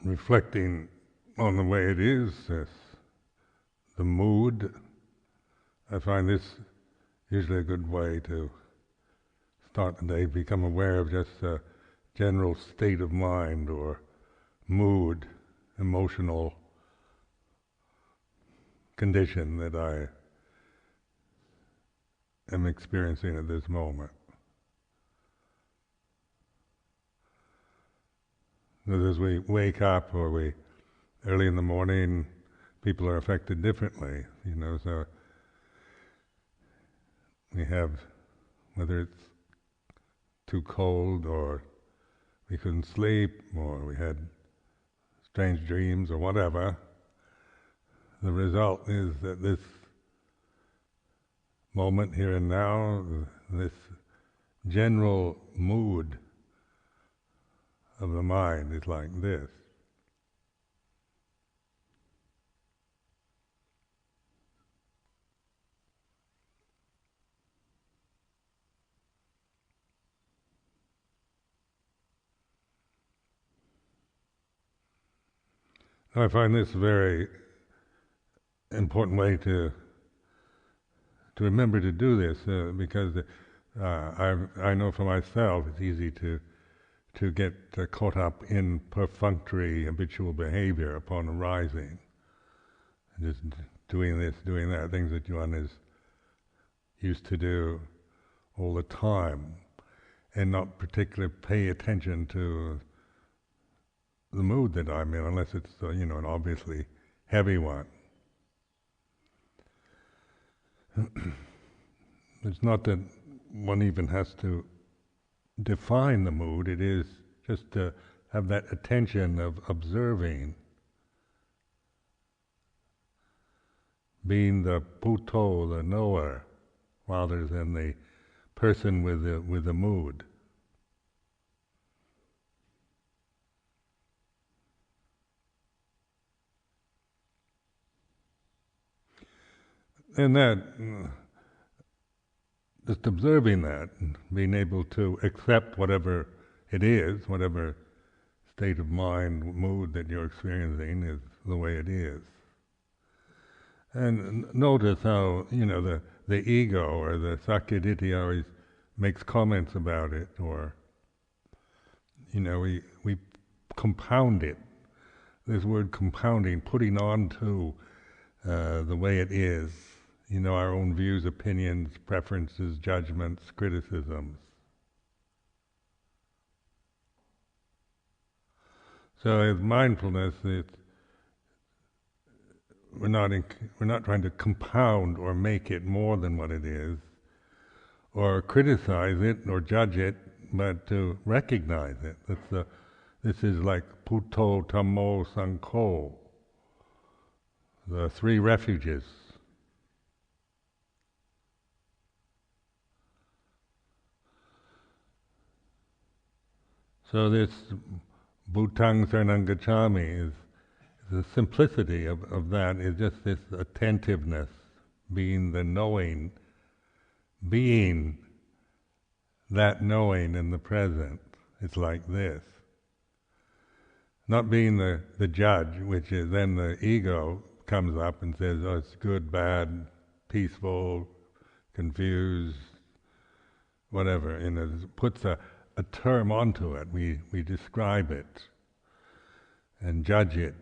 reflecting on the way it is, the mood. I find this usually a good way to start the day, become aware of just a general state of mind or mood, emotional condition that I am experiencing at this moment. Because as we wake up or we early in the morning, people are affected differently, so we have, whether it's too cold or we couldn't sleep or we had strange dreams or whatever, the result is that this moment here and now, this general mood of the mind is like this. I find this a very important way to remember to do this, because I know for myself it's easy to get caught up in perfunctory habitual behavior upon arising, just doing this, doing that, things that one is used to do all the time, and not particularly pay attention to the mood that I'm in, unless it's an obviously heavy one. It's not that one even has to define the mood, it is just to have that attention of observing, being the Buddho, the knower, rather than the person with the mood. And that, just observing that, and being able to accept whatever it is, whatever state of mind, mood that you're experiencing is the way it is. And notice how, the ego or the sakkayaditthi always makes comments about it, or, we compound it. This word compounding, putting on to the way it is, our own views, opinions, preferences, judgments, criticisms. So as mindfulness, we're not trying to compound or make it more than what it is, or criticize it or judge it, but to recognize it. This is like Buddho, Dhammo, Sangho, the three refuges. So this Bhutang Saranang Gacchami is the simplicity of that is just this attentiveness, being the knowing, being that knowing in the present. It's like this. Not being the judge, which is then the ego comes up and says, oh, it's good, bad, peaceful, confused, whatever, puts a term onto it. We describe it and judge it.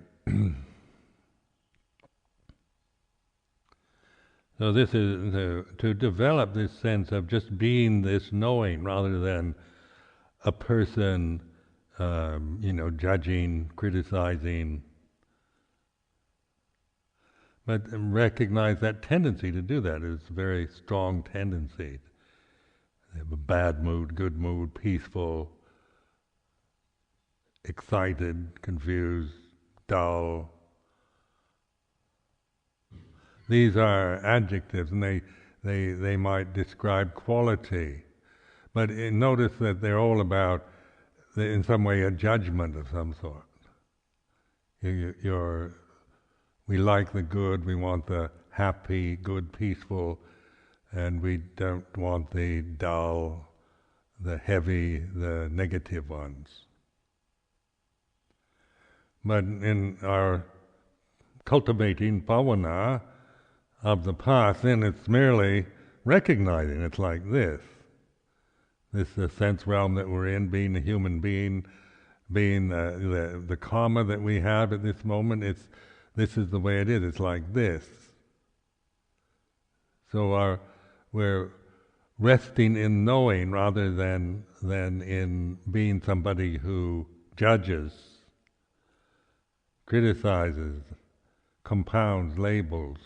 So this is to develop this sense of just being this knowing rather than a person, judging, criticizing, but recognize that tendency to do that is a very strong tendency. They have a bad mood, good mood, peaceful, excited, confused, dull. These are adjectives, and they might describe quality. But notice that they're all about, in some way, a judgment of some sort. We like the good, we want the happy, good, peaceful, and we don't want the dull, the heavy, the negative ones. But in our cultivating bhavana of the past, then it's merely recognizing it's like this. This is the sense realm that we're in, being a human being, being the karma that we have at this moment. This is the way it is. It's like this. So we're resting in knowing rather than in being somebody who judges, criticizes, compounds, labels.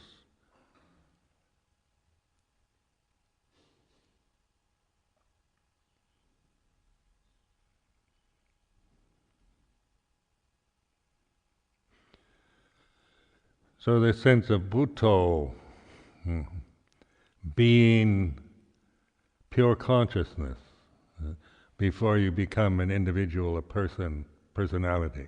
So this sense of Buddho, being pure consciousness, before you become an individual, a personality.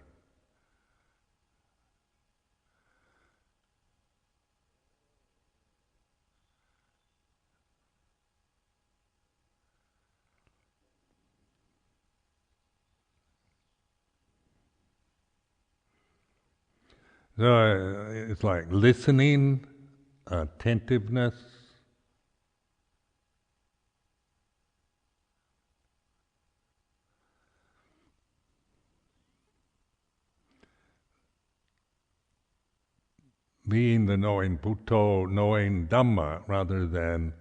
So it's like listening, attentiveness, being the knowing Buddho, knowing Dhamma, rather than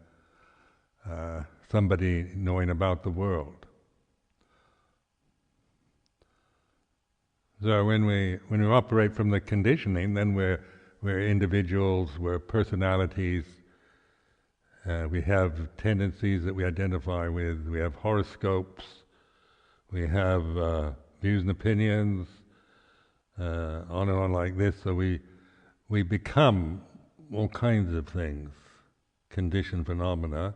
somebody knowing about the world. So when we operate from the conditioning, then we're individuals, we're personalities, we have tendencies that we identify with, we have horoscopes, we have views and opinions, on and on like this. So we become all kinds of things, conditioned phenomena,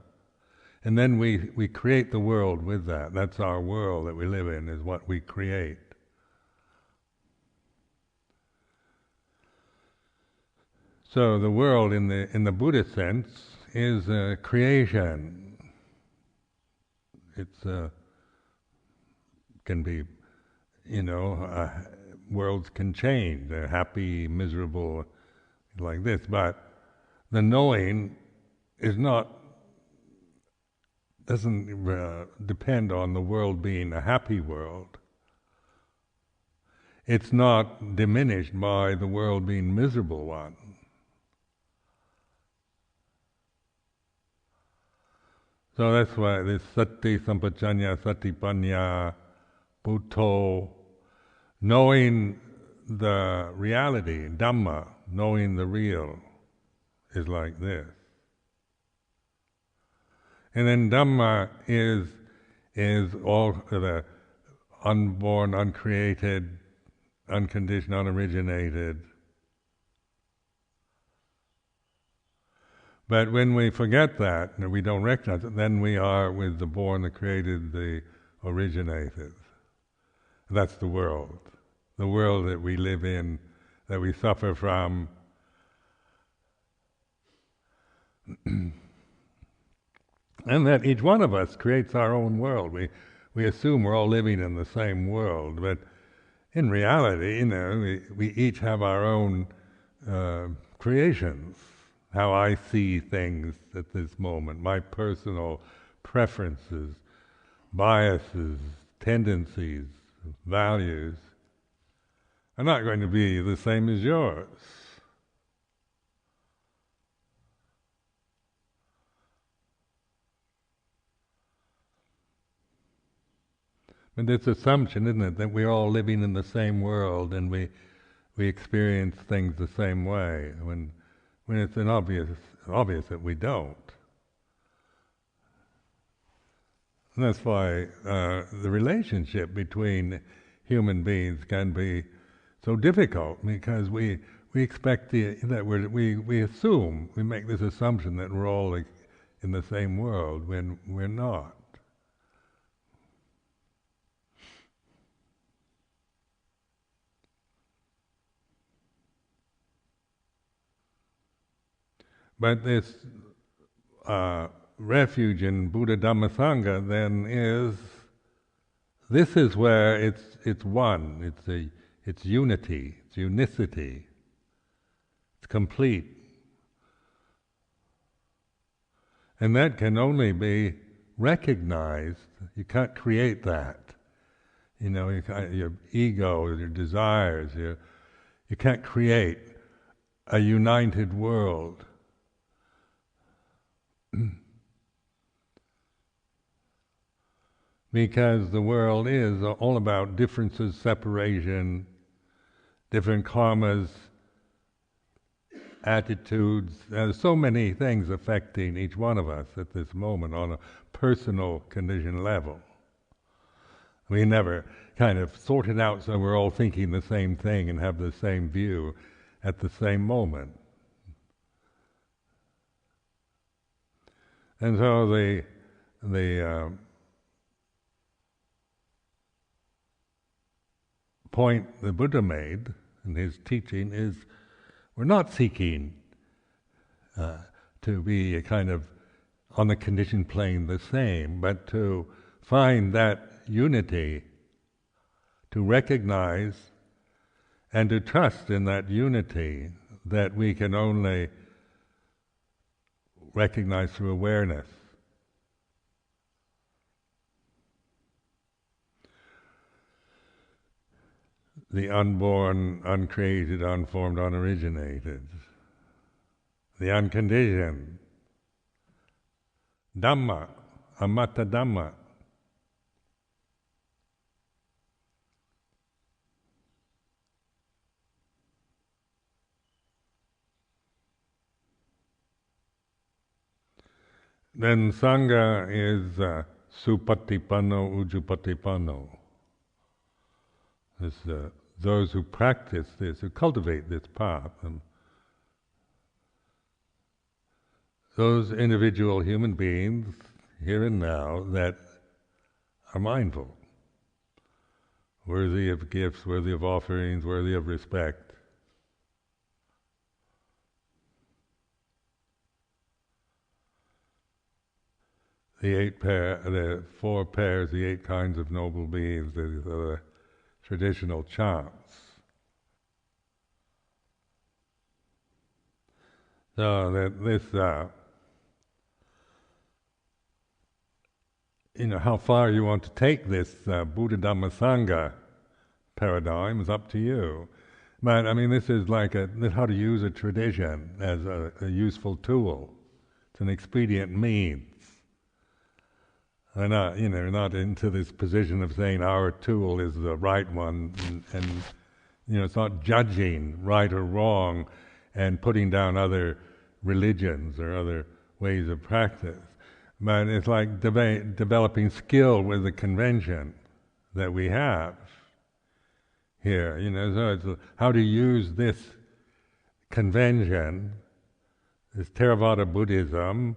and then we create the world with that. That's our world that we live in, is what we create. So the world in the Buddhist sense is a creation. It's can be, worlds can change. They're happy, miserable, like this. But the knowing doesn't depend on the world being a happy world. It's not diminished by the world being miserable one. So that's why this sati sampajanya, satipanya, Buddho, knowing the reality, Dhamma, knowing the real, is like this. And then Dhamma is all the unborn, uncreated, unconditioned, unoriginated. But when we forget that, and we don't recognize it, then we are with the born, the created, the originated. That's the world that we live in, that we suffer from. And that each one of us creates our own world. We assume we're all living in the same world, but in reality, we each have our own creations. How I see things at this moment, my personal preferences, biases, tendencies, values, are not going to be the same as yours. But this assumption, isn't it, that we're all living in the same world and we experience things the same way, when it's obvious that we don't. And that's why the relationship between human beings can be so difficult, because we expect that we assume, we make this assumption that we're all in the same world when we're not. But this refuge in Buddha Dhamma Sangha then this is where it's one. it's unity, it's unicity, it's complete. And that can only be recognized. You can't create that. Your ego, your desires, you can't create a united world. Because the world is all about differences, separation, different karmas, attitudes. There's so many things affecting each one of us at this moment on a personal condition level. We never kind of sort it out so we're all thinking the same thing and have the same view at the same moment. And so the point the Buddha made in his teaching is we're not seeking to be a kind of on the conditioned plane the same, but to find that unity, to recognize and to trust in that unity that we can only recognize through awareness. The unborn, uncreated, unformed, unoriginated, the unconditioned, Dhamma, amatta Dhamma. Then Sangha is supatipanno, ujupatipanno. Those who practice this, who cultivate this path, and those individual human beings here and now that are mindful, worthy of gifts, worthy of offerings, worthy of respect. The 4 pairs, the 8 kinds of noble beings, the traditional chants. So that this, how far you want to take this Buddha Dhamma Sangha paradigm is up to you. But this is like how to use a tradition as a useful tool. It's an expedient means. We're not, not into this position of saying our tool is the right one, and it's not judging right or wrong and putting down other religions or other ways of practice. But it's like developing skill with the convention that we have here. So it's how to use this convention, this Theravada Buddhism,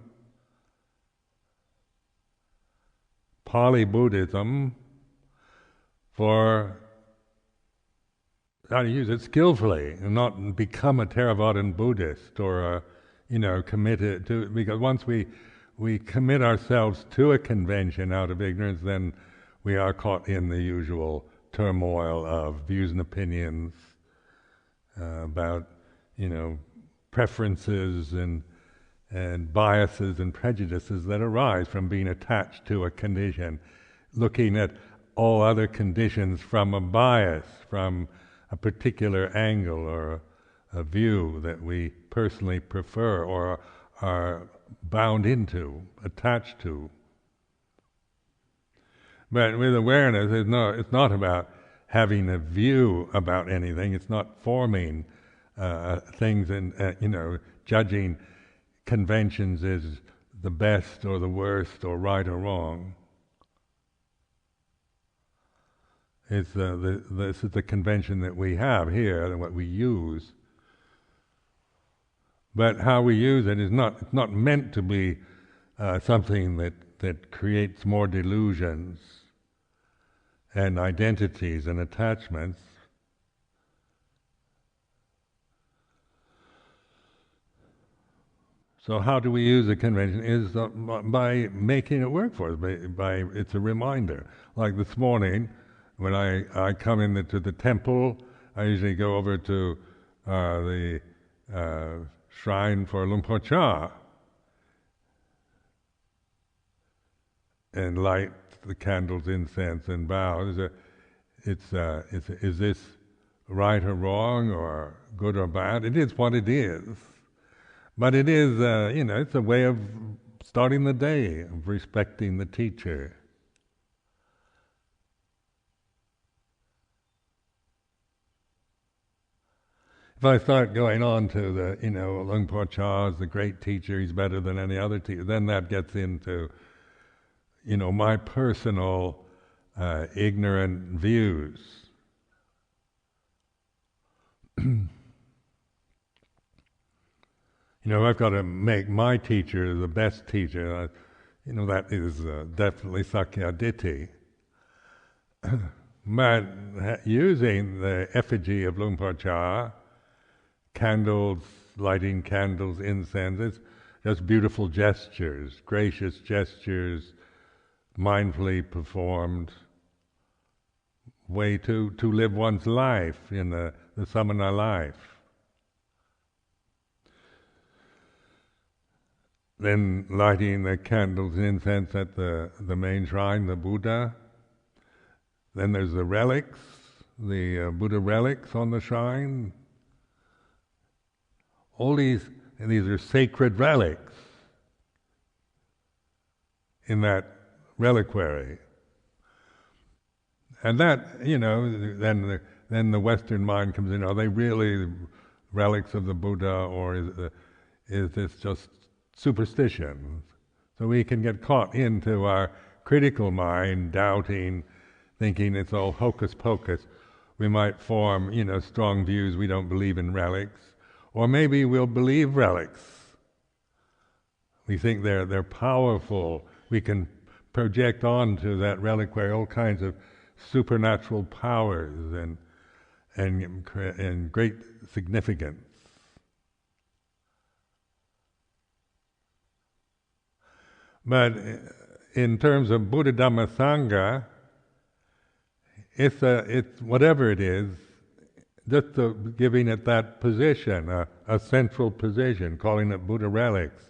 Pali Buddhism, for how to use it skillfully and not become a Theravadan Buddhist or committed to, because once we commit ourselves to a convention out of ignorance, then we are caught in the usual turmoil of views and opinions about preferences and biases and prejudices that arise from being attached to a condition, looking at all other conditions from a bias, from a particular angle or a view that we personally prefer or are bound into, attached to. But with awareness, it's not about having a view about anything. It's not forming things and judging conventions as the best or the worst or right or wrong. It's this is the convention that we have here and what we use. But how we use it is not meant to be something that creates more delusions and identities and attachments. So how do we use the convention is by making it work for us, it's a reminder. Like this morning, when I come into the temple, I usually go over to the shrine for Luang Por Chah and light the candles, incense, and bow. Is this right or wrong, or good or bad? It is what it is. But it is, it's a way of starting the day, of respecting the teacher. If I start going on to the, Luang Por Chah is the great teacher, he's better than any other teacher, then that gets into, my personal ignorant views. I've got to make my teacher the best teacher. That is definitely Sakya Ditti. But using the effigy of Luang Por Chah, candles, lighting candles, incense, it's just beautiful gestures, gracious gestures, mindfully performed way to live one's life in the samana life. Then lighting the candles and incense at the main shrine, the Buddha. Then there's the relics, the Buddha relics on the shrine. All these are sacred relics in that reliquary. And that, then the Western mind comes in, are they really relics of the Buddha, or is this just superstition? So we can get caught into our critical mind, doubting, thinking it's all hocus pocus. We might form, strong views, we don't believe in relics. Or maybe we'll believe relics. We think they're powerful. We can project onto that reliquary all kinds of supernatural powers and great significance. But in terms of Buddha Dhamma Sangha, it's whatever it is, just giving it that position, a central position, calling it Buddha relics.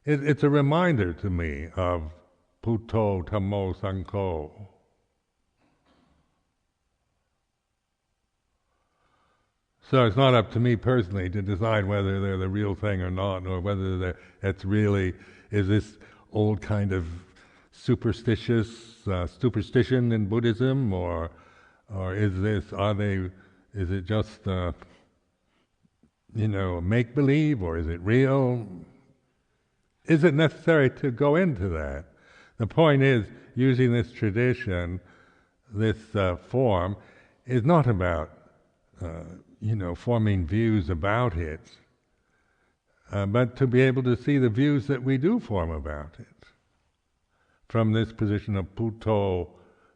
It's a reminder to me of Putto, Dhammo, Sangho. So it's not up to me personally to decide whether they're the real thing or not, or whether is this old kind of superstition in Buddhism, or is it just make believe, or is it real? Is it necessary to go into that? The point is, using this tradition, this form, is not about forming views about it, but to be able to see the views that we do form about it from this position of Putto,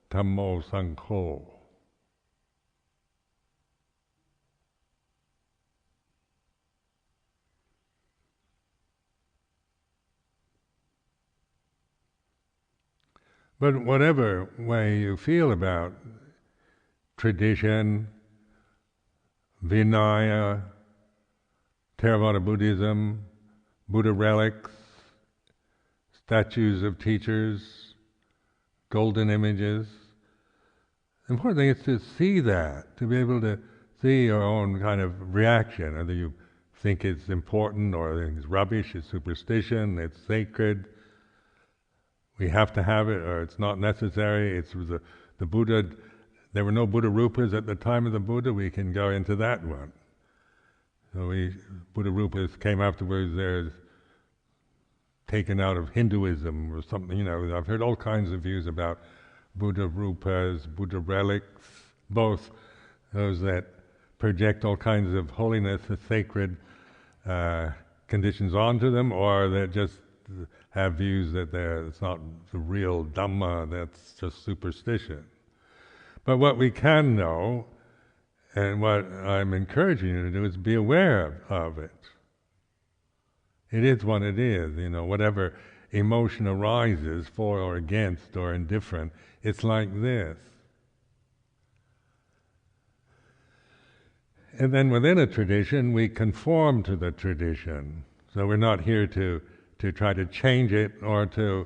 Dhammo, Sangho. But whatever way you feel about tradition, Vinaya, Theravada Buddhism, Buddha relics, statues of teachers, golden images, the important thing is to see that, to be able to see your own kind of reaction, whether you think it's important or think it's rubbish, it's superstition, it's sacred, we have to have it, or it's not necessary. It's the Buddha. There were no Buddha Rupas at the time of the Buddha. We can go into that one. So Buddha Rupas came afterwards. They're taken out of Hinduism or something. I've heard all kinds of views about Buddha Rupas, Buddha relics, both those that project all kinds of holiness, the sacred conditions onto them, or that just have views that it's not the real Dhamma, that's just superstition. But what we can know, and what I'm encouraging you to do, is be aware of it. It is what it is, whatever emotion arises, for or against or indifferent, it's like this. And then within a tradition, we conform to the tradition. So we're not here to try to change it or to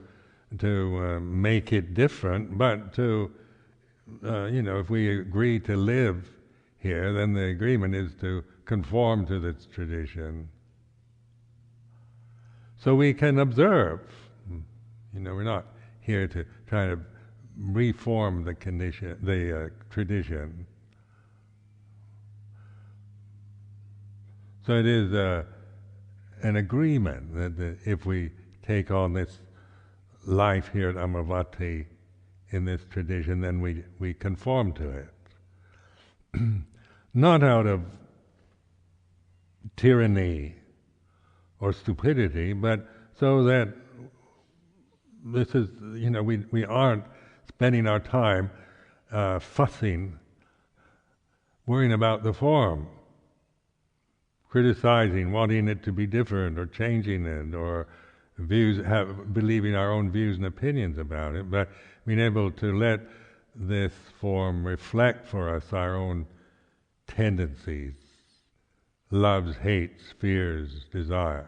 make it different, but to, if we agree to live here, then the agreement is to conform to this tradition. So we can observe. We're not here to try to reform the tradition. So it is an agreement that if we take on this life here at Amaravati in this tradition, then we conform to it. Not out of tyranny or stupidity, but so that this is, we aren't spending our time fussing, worrying about the form, criticizing, wanting it to be different or changing it, or believing our own views and opinions about it, but being able to let this form reflect for us our own tendencies, loves, hates, fears, desires.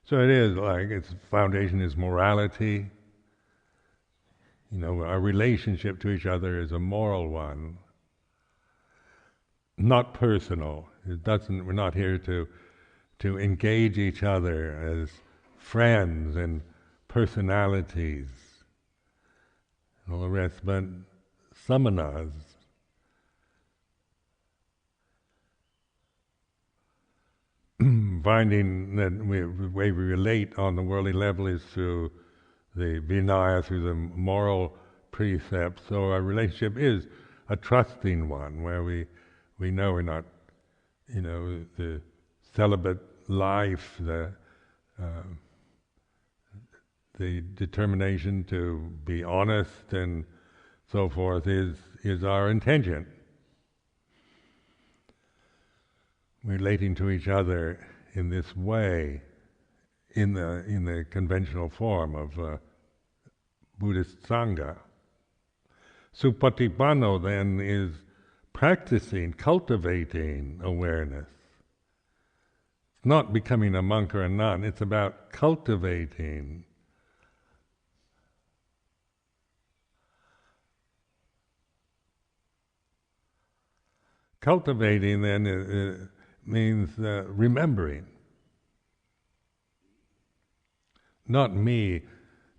So it is like its foundation is morality. Our relationship to each other is a moral one, not personal. We're not here to engage each other as friends and personalities and all the rest, but samanas. Finding that the way we relate on the worldly level is through the vinaya, through the moral precepts. So our relationship is a trusting one, where we know we're not, the celibate life, the determination to be honest and so forth is our intention. Relating to each other in this way, in the conventional form of Buddhist Sangha. Supatipanno then is practicing, cultivating awareness. It's not becoming a monk or a nun, it's about cultivating. Cultivating then means remembering. Not me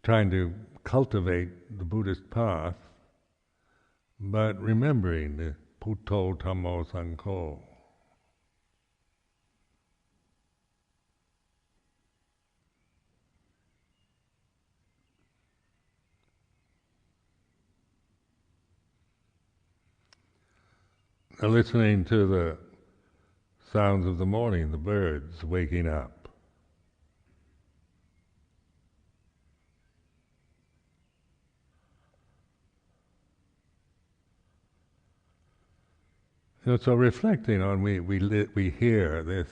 trying to cultivate the Buddhist path, but remembering the Putto Dhammo Sangho. Listening to the sounds of the morning, the birds waking up. So reflecting on, we hear this,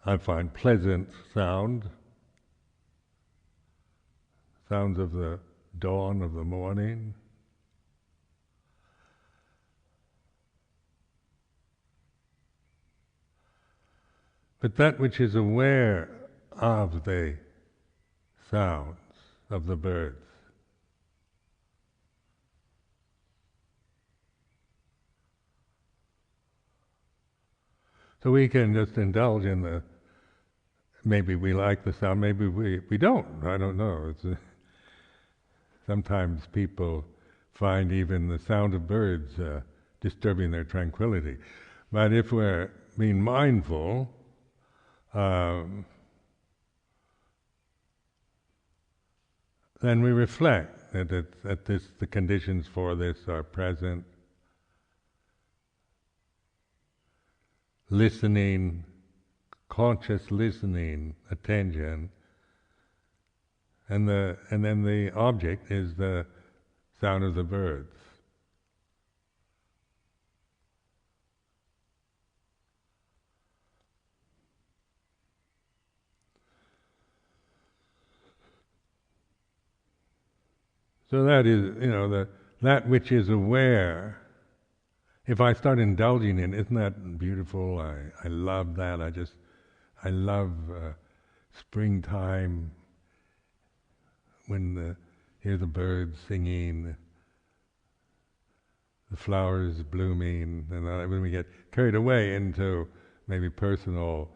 I find, pleasant sounds of the dawn of the morning. But that which is aware of the sounds of the birds. So we can just indulge in maybe we like the sound, maybe we don't, I don't know. Sometimes people find even the sound of birds disturbing their tranquility. But if we're being mindful, then we reflect that the conditions for this are present. Listening, conscious listening, attention, and then the object is the sound of the birds. So that is, that which is aware. If I start indulging in, isn't that beautiful? I love that. I love springtime when hear the birds singing, the flowers blooming, and when we get carried away into maybe personal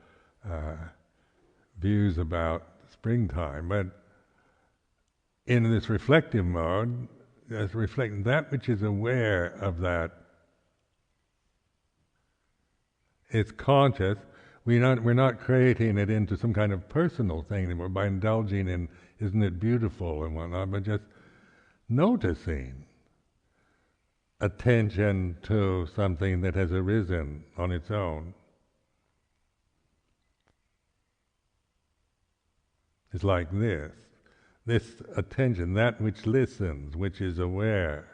views about springtime, but in this reflective mode, as reflecting that which is aware of that, it's conscious. We're not creating it into some kind of personal thing anymore by indulging in, isn't it beautiful and whatnot, but just noticing attention to something that has arisen on its own. It's like this attention, that which listens, which is aware.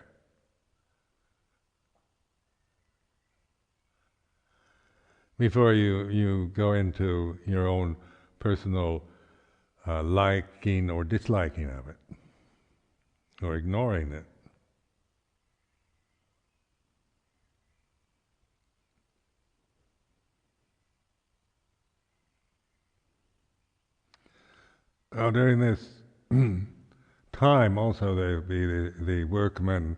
Before you go into your own personal liking or disliking of it, or ignoring it. During this time also there will be the workmen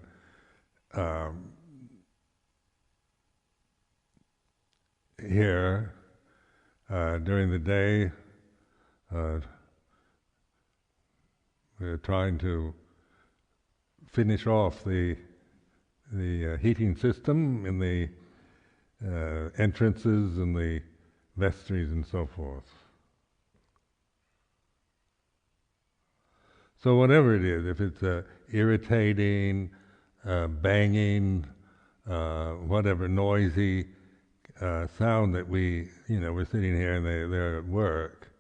here during the day. We're trying to finish off the heating system in the entrances and the vestries and so forth. So whatever it is, if it's irritating, banging, whatever noisy sound that we're sitting here and they're at work,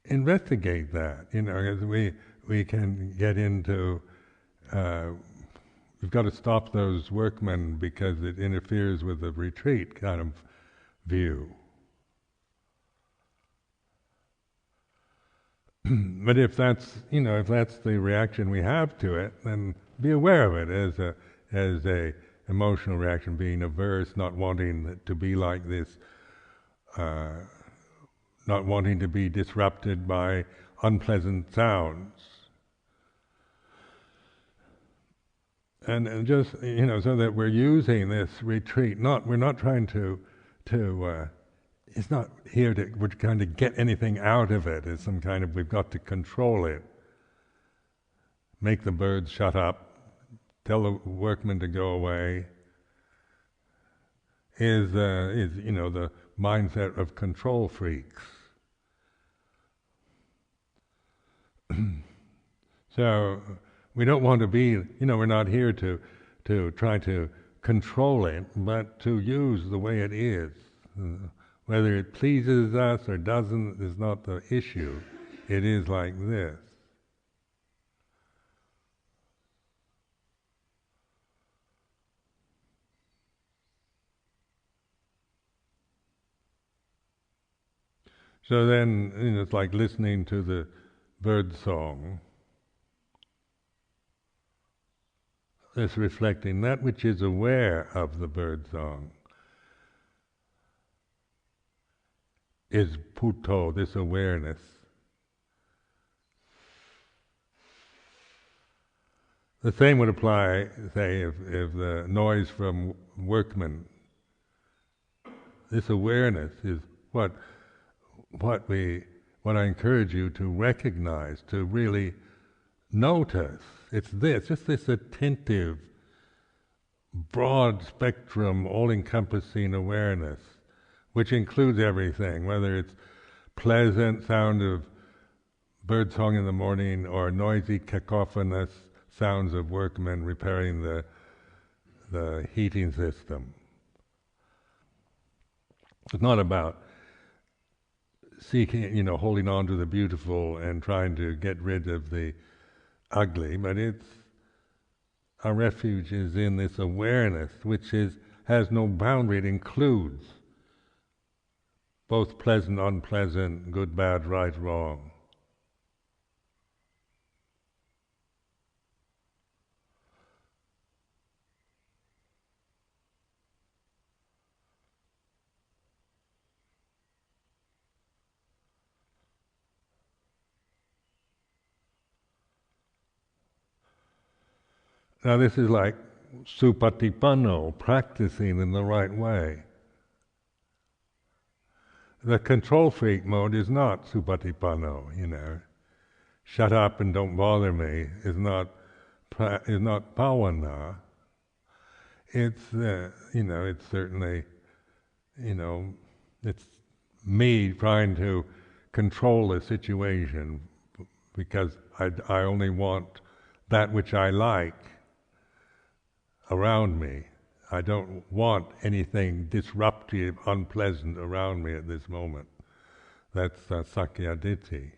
investigate that. As we can get into, we've got to stop those workmen because it interferes with the retreat kind of view. But if that's the reaction we have to it, then be aware of it as a emotional reaction, being averse, not wanting it to be like this, not wanting to be disrupted by unpleasant sounds, and just so that we're using this retreat. We're not trying to. It's not here we're trying to get anything out of it. It's some kind of, we've got to control it. Make the birds shut up, tell the workmen to go away, is the mindset of control freaks. So we don't want to be, we're not here to try to control it, but to use the way it is. Whether it pleases us or doesn't is not the issue. It is like this. So then, it's like listening to the bird song. It's reflecting that which is aware of the bird song. Is Putto, this awareness. The same would apply, say, if the noise from workmen. This awareness is what I encourage you to recognize, to really notice. It's just this attentive, broad spectrum, all-encompassing awareness, which includes everything, whether it's pleasant sound of birdsong in the morning or noisy, cacophonous sounds of workmen repairing the heating system. It's not about seeking, holding on to the beautiful and trying to get rid of the ugly, but our refuge is in this awareness, which has no boundary. It includes both pleasant, unpleasant, good, bad, right, wrong. Now this is like supatipanno, practicing in the right way. The control freak mode is not supatipanno, Shut up and don't bother me is not bhavana. It's it's certainly it's me trying to control the situation because I only want that which I like around me. I don't want anything disruptive, unpleasant around me at this moment. That's Sakya Ditti.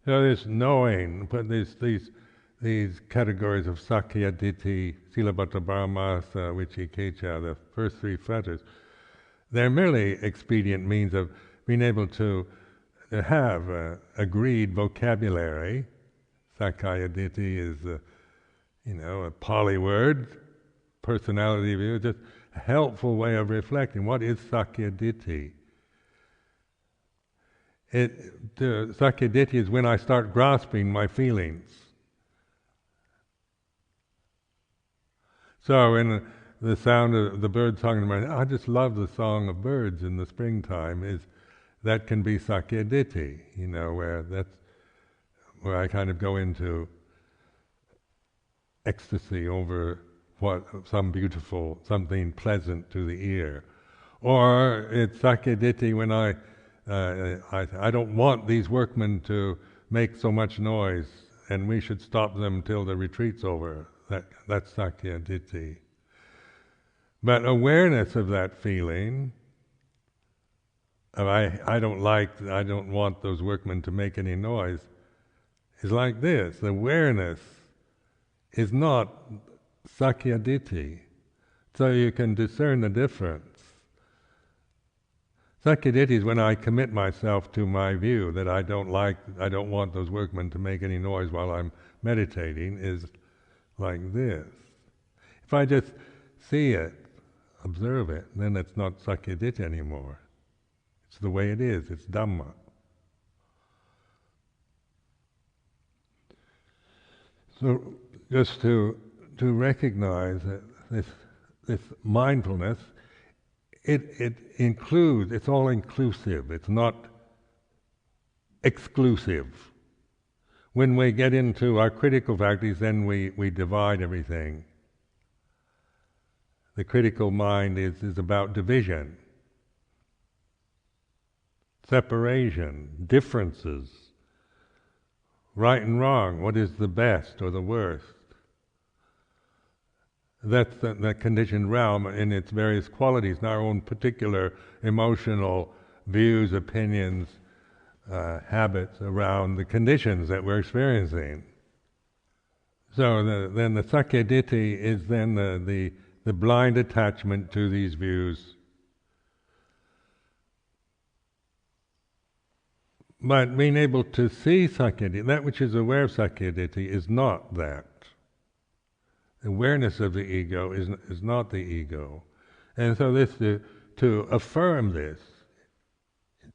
So this knowing, but these categories of Sakya Ditti, Silabhata Brahmasa, Vicikecha, the first three fetters, they're merely expedient means of being able to have agreed vocabulary. Sakya Ditti is a Pali word, personality view, just a helpful way of reflecting. What is Sakya Ditti? Sakya Ditti is when I start grasping my feelings. So in the sound of the bird song in my head, I just love the song of birds in the springtime, that can be Sakya Ditti, where I kind of go into ecstasy over something pleasant to the ear. Or it's Sakya Ditti when I don't want these workmen to make so much noise, and we should stop them till the retreat's over. That's Sakya Ditti. But awareness of that feeling, I don't want those workmen to make any noise, is like this. Awareness is not Sakya Ditti. So you can discern the difference. Sakya Ditti is when I commit myself to my view that I don't want those workmen to make any noise while I'm meditating, is like this. If I just see it, observe it, then it's not Sakya Ditti anymore. It's the way it is, it's Dhamma. So just to recognize that this mindfulness, it includes, it's all inclusive, it's not exclusive. When we get into our critical faculties, then we divide everything. The critical mind is about division, separation, differences, right and wrong, what is the best or the worst. That's the conditioned realm in its various qualities, and our own particular emotional views, opinions, habits around the conditions that we're experiencing. So then the Sakya Ditti is then the blind attachment to these views. But being able to see Sakya Ditti, that which is aware of Sakya Ditti, is not that. Awareness of the ego is not the ego. And so to affirm this,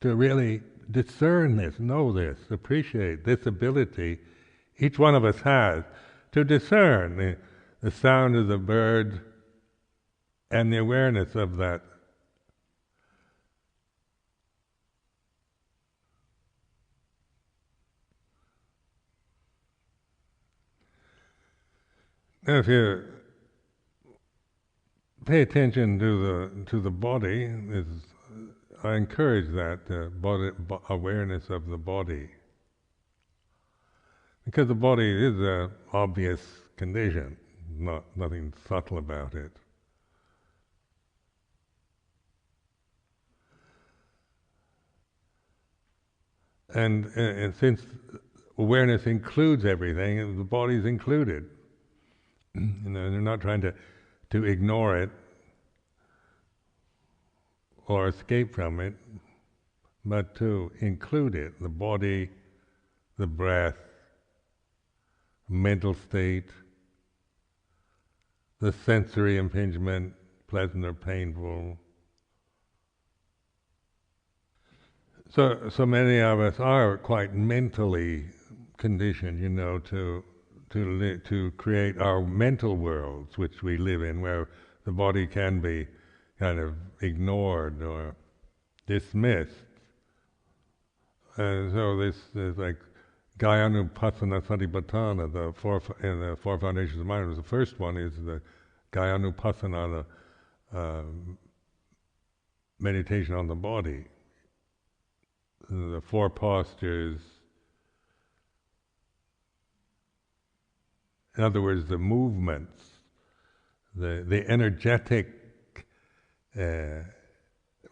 to really discern this, know this, appreciate this ability each one of us has to discern the sound of the bird and the awareness of that. Now, if you pay attention to the body, I encourage that awareness of the body, because the body is an obvious condition, nothing subtle about it. And since awareness includes everything, the body is included. They're not trying to ignore it or escape from it, but to include it, the body, the breath, mental state, the sensory impingement, pleasant or painful. So many of us are quite mentally conditioned, to create our mental worlds which we live in, where the body can be kind of ignored or dismissed. And so this is like Gayanupassana Satipatthana, in the four foundations of mindfulness. The first one is the Gayanupassana, meditation on the body. The four postures, in other words, the movements, the energetic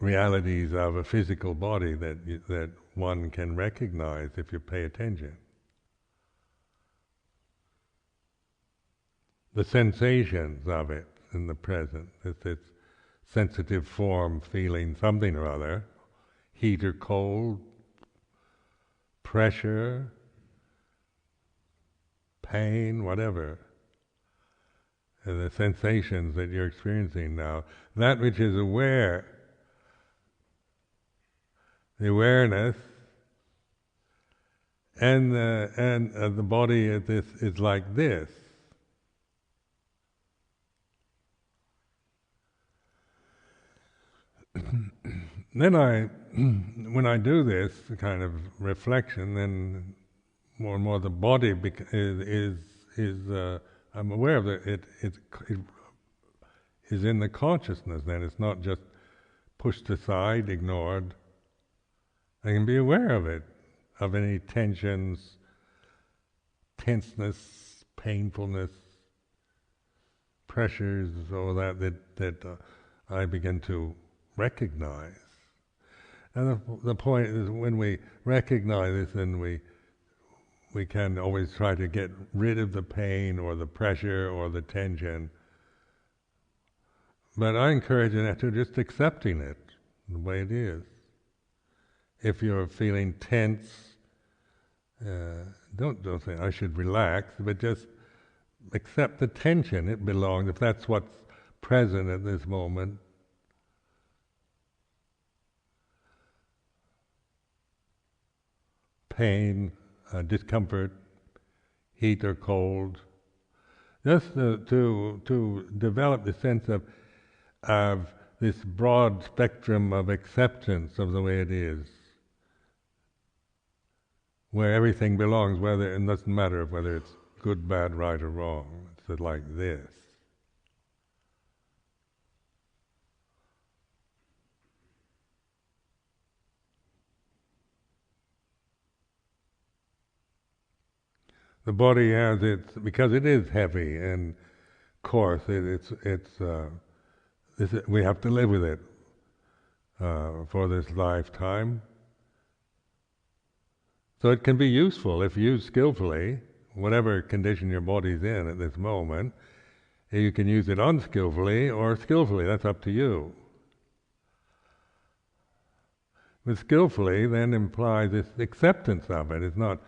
realities of a physical body that one can recognize if you pay attention. The sensations of it in the present, its sensitive form feeling something or other, heat or cold, pressure, pain, whatever. And the sensations that you're experiencing now, that which is aware, the awareness, and the body is like this. Then when I do this kind of reflection, then more and more the body I'm aware of it. It is in the consciousness. Then it's not just pushed aside, ignored. I can be aware of it, of any tensions, tenseness, painfulness, pressures, all that I begin to recognize. And the point is, when we recognize this, then we can always try to get rid of the pain or the pressure or the tension. But I encourage you to just accepting it the way it is. If you're feeling tense, don't say I should relax, but just accept the tension. It belongs. If that's what's present at this moment. Pain, discomfort, heat or cold, just to develop the sense of this broad spectrum of acceptance of the way it is, where everything belongs, it doesn't matter whether it's good, bad, right or wrong. It's like this. The body has because it is heavy and coarse. We have to live with it for this lifetime. So it can be useful if used skillfully, whatever condition your body's in at this moment. You can use it unskillfully or skillfully. That's up to you. But skillfully then implies this acceptance of it. It's not.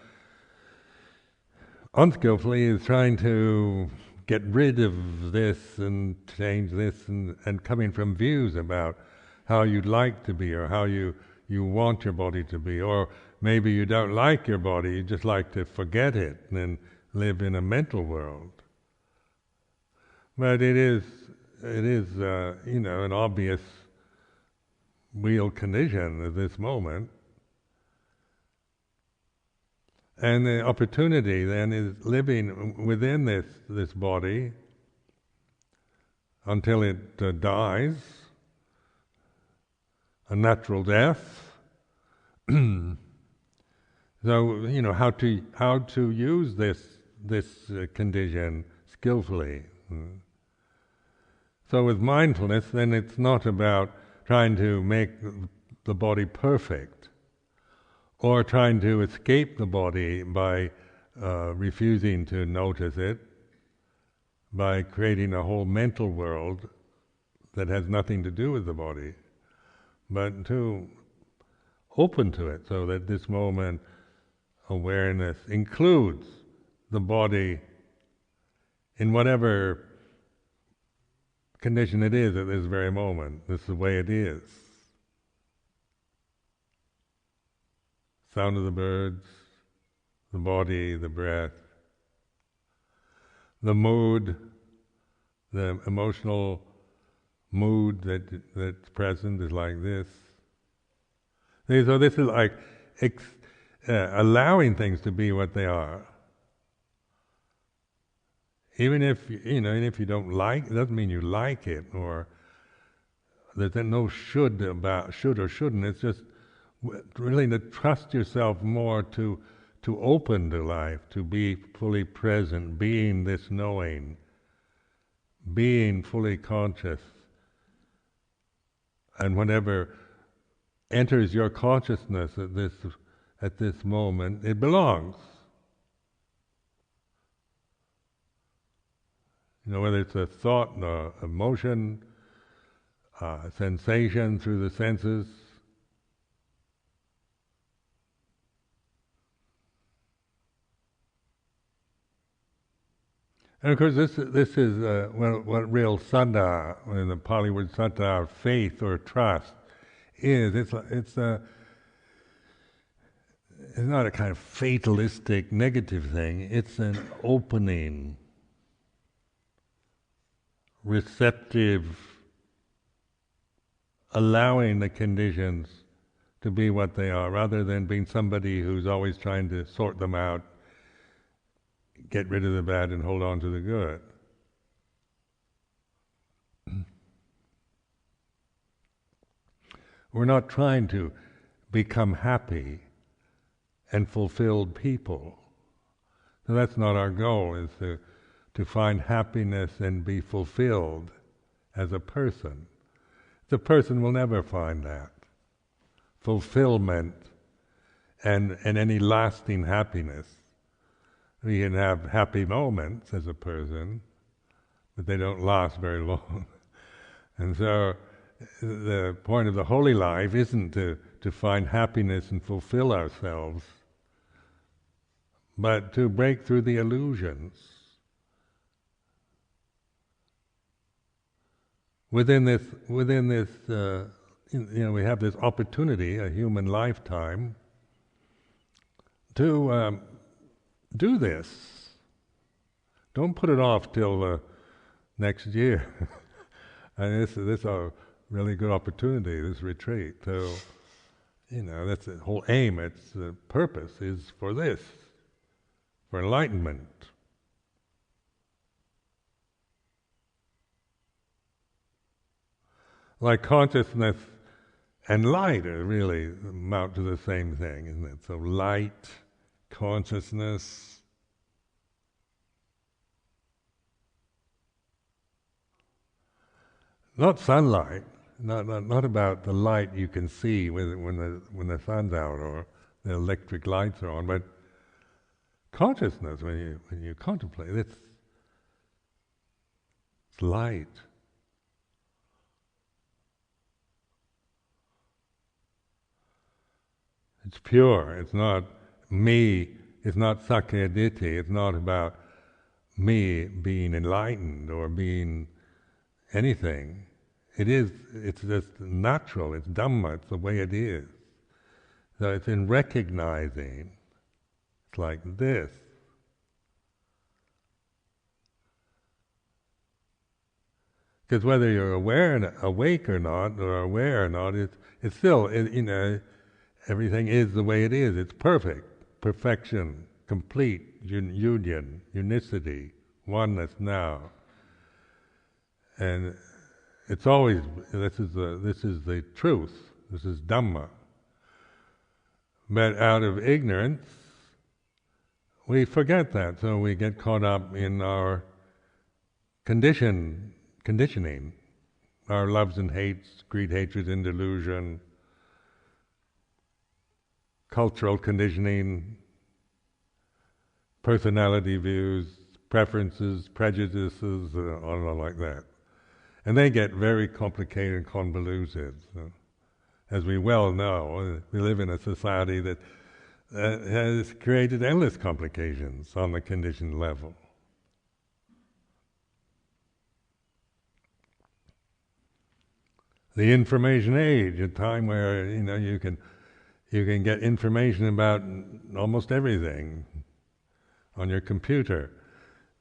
Unskillfully is trying to get rid of this and change this and coming from views about how you'd like to be or how you want your body to be, or maybe you don't like your body, you just like to forget it and then live in a mental world. But it is an obvious real condition at this moment. And the opportunity then is living within this body until it dies, a natural death. So how to use this condition skillfully. So with mindfulness, then it's not about trying to make the body perfect, or trying to escape the body by refusing to notice it, by creating a whole mental world that has nothing to do with the body, but to open to it, so that this moment awareness includes the body in whatever condition it is at this very moment. This is the way it is. Sound of the birds, the body, the breath, the mood, the emotional mood that's present is like this. So this is like allowing things to be what they are. Even if you don't like, it doesn't mean you like it, or there's no should or shouldn't. It's just really to trust yourself more to open to life, to be fully present, being this knowing, being fully conscious, and whatever enters your consciousness at this moment, it belongs. Whether it's a thought, emotion, sensation through the senses. And of course, this is what real saddha, in the Pali word saddha, faith or trust, is. It's not a kind of fatalistic, negative thing. It's an opening, receptive, allowing the conditions to be what they are, rather than being somebody who's always trying to sort them out, get rid of the bad and hold on to the good. We're not trying to become happy and fulfilled people. So that's not our goal, is to find happiness and be fulfilled as a person. The person will never find that. Fulfillment and any lasting happiness. We can have happy moments as a person, but they don't last very long. And so the point of the holy life isn't to find happiness and fulfill ourselves, but to break through the illusions. Within this, we have this opportunity, a human lifetime, to do this. Don't put it off till next year. And this is a really good opportunity, this retreat. So, that's the whole aim. Its purpose is for this, for enlightenment. Like consciousness and light really amount to the same thing, isn't it? So light, consciousness. Not sunlight, not about the light you can see when the sun's out or the electric lights are on, but consciousness when you contemplate. It's light. It's pure. It's not me. It's not sakkaya ditthi. It's not about me being enlightened or being anything. It's just natural. It's Dhamma. It's the way it is. So it's in recognizing. It's like this. Because whether you're awake or not, or aware or not, it's still, everything is the way it is. It's perfect. Perfection, complete, union, unicity, oneness now. And it's always, this is the truth. This is Dhamma. But out of ignorance, we forget that, so we get caught up in our conditioning, our loves and hates, greed, hatred, and delusion, cultural conditioning, personality views, preferences, prejudices, on like that. And they get very complicated and convoluted. So, as we well know, we live in a society that has created endless complications on the conditioned level. The information age, a time where you can get information about almost everything. on your computer.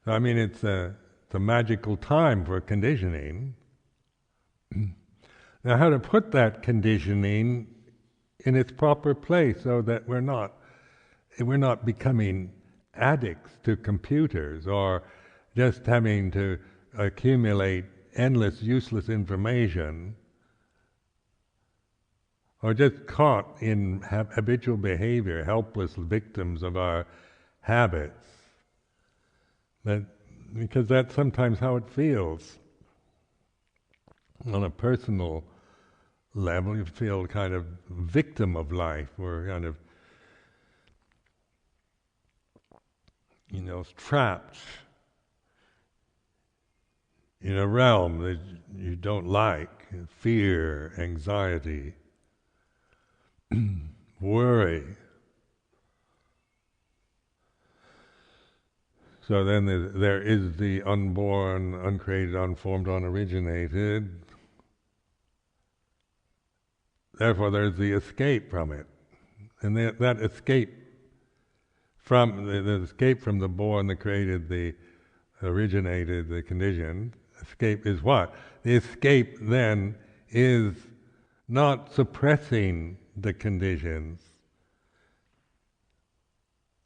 So, I mean, it's a magical time for conditioning. Now, how to put that conditioning in its proper place so that we're not becoming addicts to computers or just having to accumulate endless useless information, or just caught in habitual behavior, helpless victims of our habits. Because that's sometimes how it feels. On a personal level, you feel kind of victim of life, or kind of, trapped in a realm that you don't like. Fear, anxiety, worry. So then there is the unborn, uncreated, unformed, unoriginated. Therefore there's the escape from it. And that escape from the escape from the born, the created, the originated, the conditioned, escape is what? The escape then is not suppressing the conditions,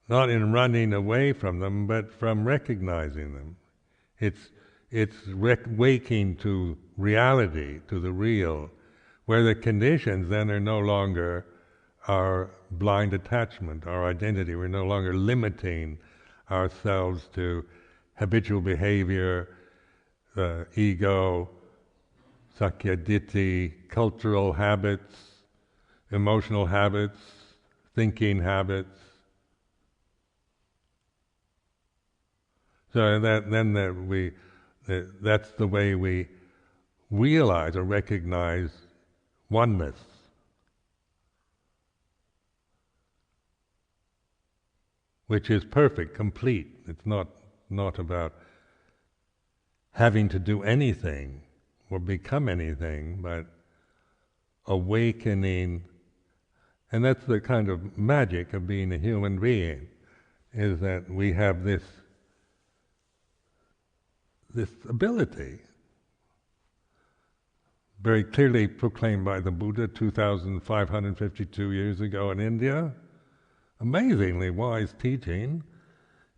not in running away from them, but from recognizing them. It's waking to reality, to the real, where the conditions then are no longer our blind attachment, our identity. We're no longer limiting ourselves to habitual behavior, ego, sakya ditti, cultural habits, emotional habits, thinking habits. So that's the way we realize or recognize oneness. Which is perfect, complete. It's not about having to do anything or become anything, but awakening. And that's the kind of magic of being a human being, is that we have this ability, very clearly proclaimed by the Buddha 2,552 years ago in India. Amazingly wise teaching.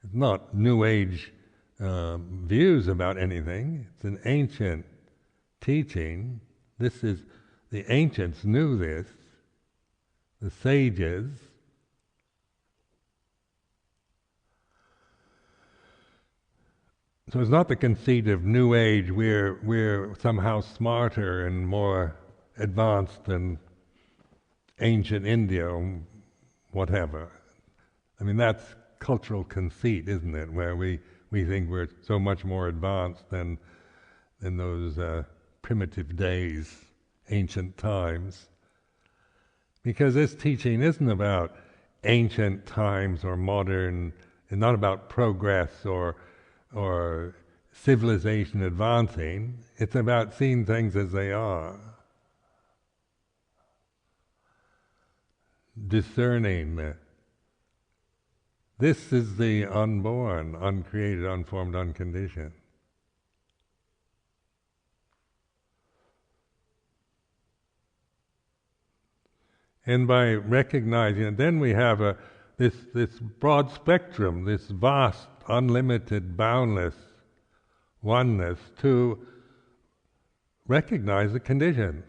It's not New Age views about anything. It's an ancient teaching. The ancients knew this, the sages. So it's not the conceit of New Age, we're somehow smarter and more advanced than ancient India, or whatever. I mean, that's cultural conceit, isn't it? Where we think we're so much more advanced than those primitive days, ancient times. Because this teaching isn't about ancient times or modern, it's not about progress or civilization advancing. It's about seeing things as they are. Discerning. This is the unborn, uncreated, unformed, unconditioned. And by recognizing it, then we have this broad spectrum, this vast, unlimited, boundless oneness to recognize the conditions.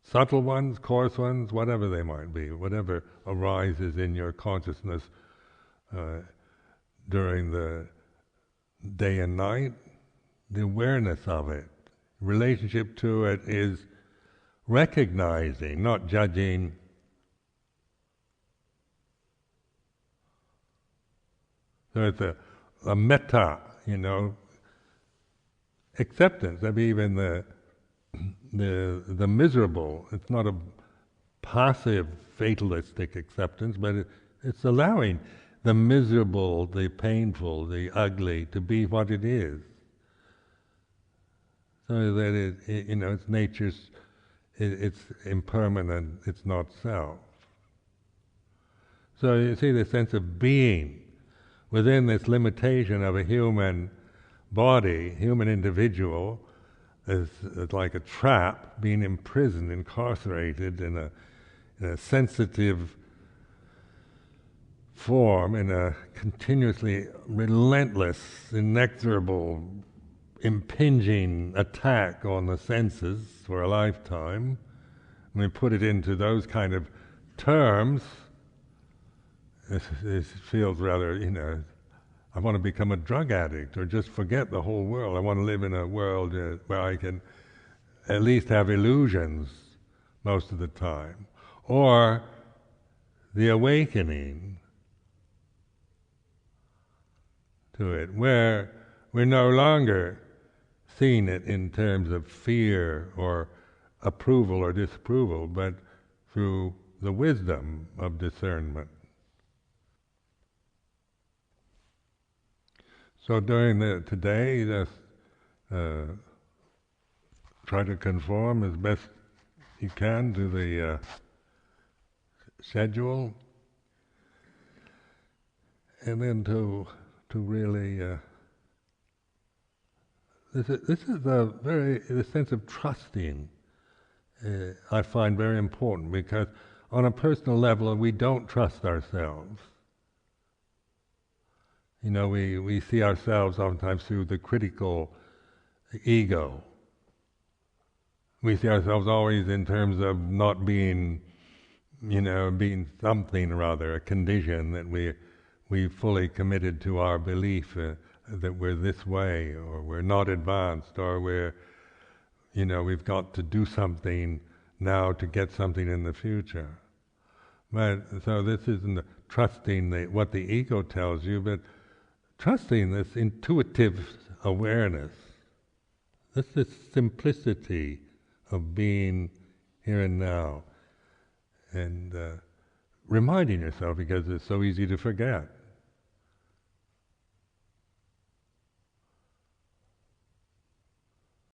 Subtle ones, coarse ones, whatever they might be, whatever arises in your consciousness during the day and night, the awareness of it, relationship to it is recognizing, not judging. So it's a metta, acceptance of even the miserable. It's not a passive, fatalistic acceptance, but it's allowing the miserable, the painful, the ugly to be what it is. So that it's nature's, it's impermanent, it's not self. So you see the sense of being within this limitation of a human body, human individual, is like a trap, being imprisoned, incarcerated in a sensitive form, in a continuously relentless, inexorable, impinging attack on the senses for a lifetime. When we put it into those kind of terms, it feels rather, I want to become a drug addict or just forget the whole world. I want to live in a world where I can at least have illusions most of the time. Or the awakening to it, where we're no longer seeing it in terms of fear or approval or disapproval, but through the wisdom of discernment. So during today, just try to conform as best you can to the schedule, and then to really this is the sense of trusting. I find very important, because on a personal level we don't trust ourselves. We see ourselves oftentimes through the critical ego. We see ourselves always in terms of not being, being something or other, a condition that we fully committed to our belief that we're this way, or we're not advanced, or we've got to do something now to get something in the future. But so this isn't trusting what the ego tells you, but trusting this intuitive awareness, this simplicity of being here and now, and reminding yourself, because it's so easy to forget.